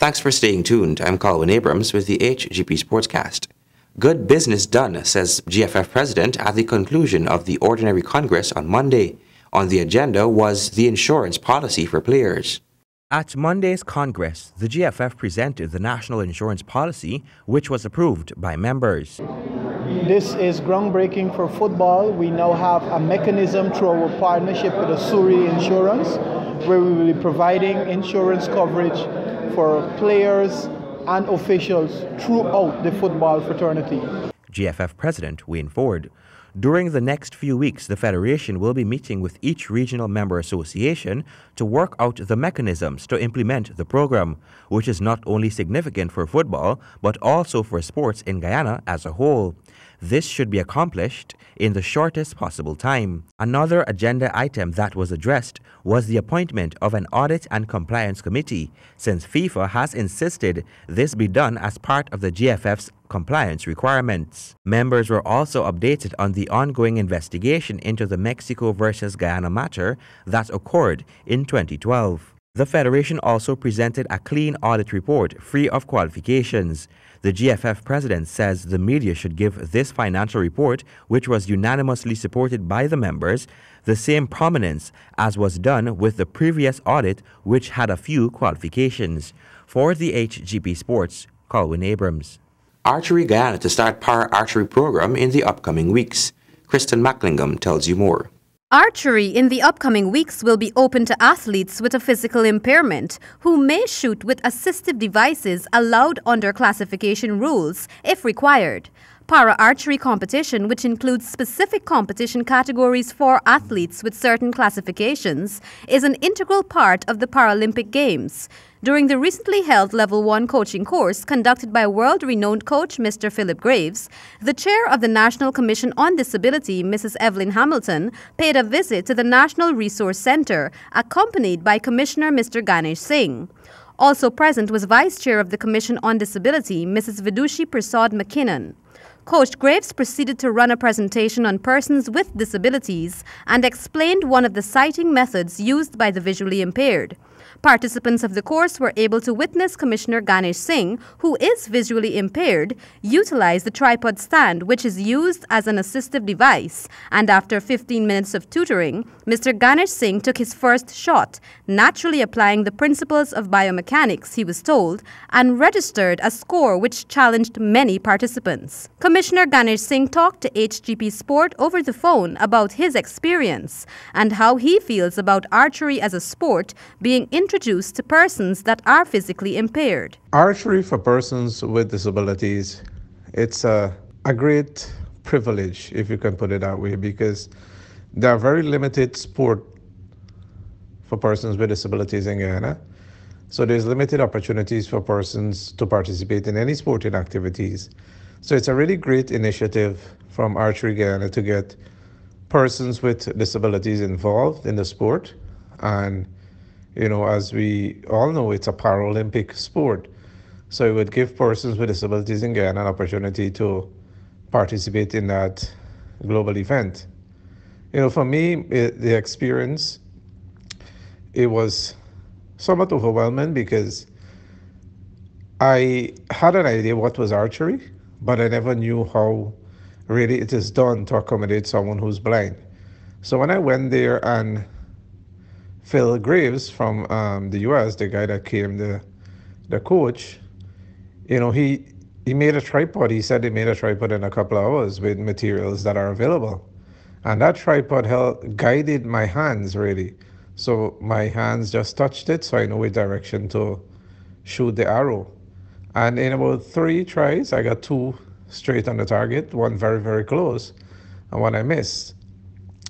Thanks for staying tuned. I'm Colin Abrams with the HGP SPORTCAST. Good business done, says GFF President at the conclusion of the Ordinary Congress on Monday. On the agenda was the insurance policy for players. At Monday's Congress, the GFF presented the National Insurance Policy, which was approved by members. This is groundbreaking for football. We now have a mechanism through our partnership with Asuri Insurance, where we will be providing insurance coverage for players and officials throughout the football fraternity. GFF President Wayne Ford. During the next few weeks, the Federation will be meeting with each regional member association to work out the mechanisms to implement the program, which is not only significant for football, but also for sports in Guyana as a whole. This should be accomplished in the shortest possible time. Another agenda item that was addressed was the appointment of an Audit and Compliance Committee, since FIFA has insisted this be done as part of the GFF's compliance requirements. Members were also updated on the ongoing investigation into the Mexico versus Guyana matter that occurred in 2012. The Federation also presented a clean audit report free of qualifications. The GFF president says the media should give this financial report, which was unanimously supported by the members, the same prominence as was done with the previous audit, which had a few qualifications. For the HGP Sports, Colin Abrams. Archery Guyana to start para-archery program in the upcoming weeks. Kristen Macklingham tells you more. Archery in the upcoming weeks will be open to athletes with a physical impairment who may shoot with assistive devices allowed under classification rules if required. Para-archery competition, which includes specific competition categories for athletes with certain classifications, is an integral part of the Paralympic Games. During the recently held Level 1 coaching course conducted by world-renowned coach Mr. Philip Graves, the chair of the National Commission on Disability, Mrs. Evelyn Hamilton, paid a visit to the National Resource Centre, accompanied by Commissioner Mr. Ganesh Singh. Also present was Vice Chair of the Commission on Disability, Mrs. Vidushi Prasad McKinnon. Coach Graves proceeded to run a presentation on persons with disabilities and explained one of the sighting methods used by the visually impaired. Participants of the course were able to witness Commissioner Ganesh Singh, who is visually impaired, utilize the tripod stand, which is used as an assistive device, and after 15 minutes of tutoring, Mr. Ganesh Singh took his first shot, naturally applying the principles of biomechanics, he was told, and registered a score which challenged many participants. Commissioner Ganesh Singh talked to HGP Sport over the phone about his experience and how he feels about archery as a sport being introduced to persons that are physically impaired. Archery for persons with disabilities, it's a great privilege, if you can put it that way, because there are very limited sport for persons with disabilities in Guyana. So there's limited opportunities for persons to participate in any sporting activities. So it's a really great initiative from Archery Guyana to get persons with disabilities involved in the sport. And you know, as we all know, it's a Paralympic sport. So it would give persons with disabilities in Guyana an opportunity to participate in that global event. You know, for me, the experience, it was somewhat overwhelming because I had an idea what was archery, but I never knew how really it is done to accommodate someone who's blind. So when I went there and Phil Graves from the US, the guy that came, the coach, you know, he made a tripod. He said he made a tripod in a couple of hours with materials that are available. And that tripod guided my hands, really. So my hands just touched it, so I know which direction to shoot the arrow. And in about 3 tries, I got 2 straight on the target, one very, very close, and one I missed.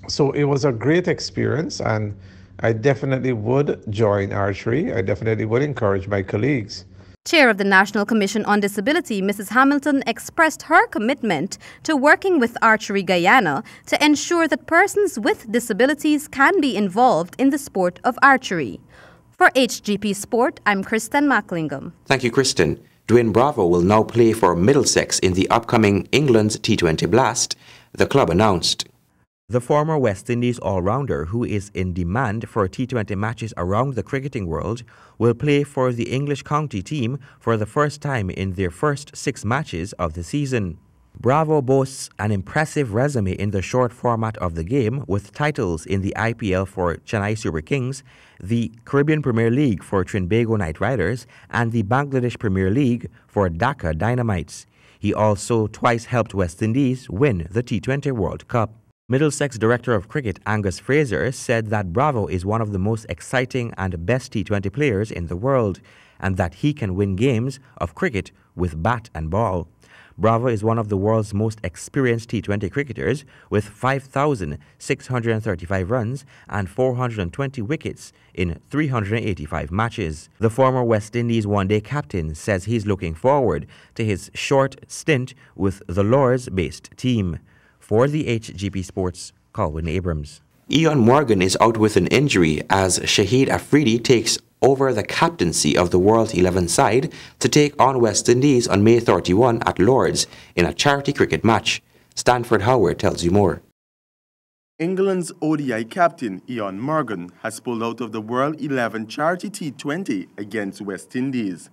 So it was a great experience, and I definitely would join archery. I definitely would encourage my colleagues. Chair of the National Commission on Disability, Mrs. Hamilton, expressed her commitment to working with Archery Guyana to ensure that persons with disabilities can be involved in the sport of archery. For HGP Sport, I'm Kristen Macklingham. Thank you, Kristen. Dwayne Bravo will now play for Middlesex in the upcoming England's T20 Blast, the club announced. The former West Indies all-rounder, who is in demand for T20 matches around the cricketing world, will play for the English county team for the first time in their first 6 matches of the season. Bravo boasts an impressive resume in the short format of the game, with titles in the IPL for Chennai Super Kings, the Caribbean Premier League for Trinbago Knight Riders, and the Bangladesh Premier League for Dhaka Dynamites. He also twice helped West Indies win the T20 World Cup. Middlesex Director of Cricket Angus Fraser said that Bravo is one of the most exciting and best T20 players in the world, and that he can win games of cricket with bat and ball. Bravo is one of the world's most experienced T20 cricketers, with 5,635 runs and 420 wickets in 385 matches. The former West Indies one-day captain says he's looking forward to his short stint with the Lords-based team. For the HGP Sports, Colwyn Abrams. Ian Morgan is out with an injury as Shahid Afridi takes over the captaincy of the World 11 side to take on West Indies on May 31 at Lords in a charity cricket match. Stanford Howard tells you more. England's ODI captain Ian Morgan has pulled out of the World 11 charity T20 against West Indies.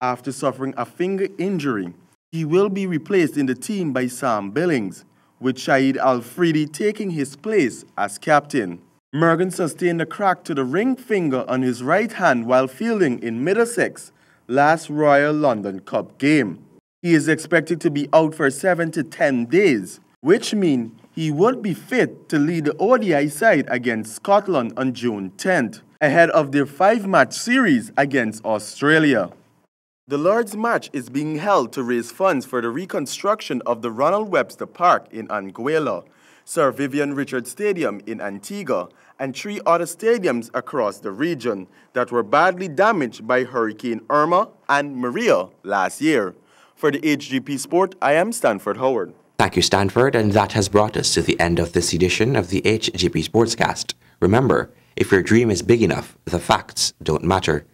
After suffering a finger injury, he will be replaced in the team by Sam Billings, with Shahid Afridi taking his place as captain. Morgan sustained a crack to the ring finger on his right hand while fielding in Middlesex last Royal London Cup game. He is expected to be out for 7 to 10 days, which means he would be fit to lead the ODI side against Scotland on June 10th, ahead of their 5-match series against Australia. The Lords match is being held to raise funds for the reconstruction of the Ronald Webster Park in Anguilla, Sir Vivian Richards Stadium in Antigua, and 3 other stadiums across the region that were badly damaged by Hurricane Irma and Maria last year. For the HGP Sport, I am Stanford Howard. Thank you, Stanford, and that has brought us to the end of this edition of the HGP Sportscast. Remember, if your dream is big enough, the facts don't matter.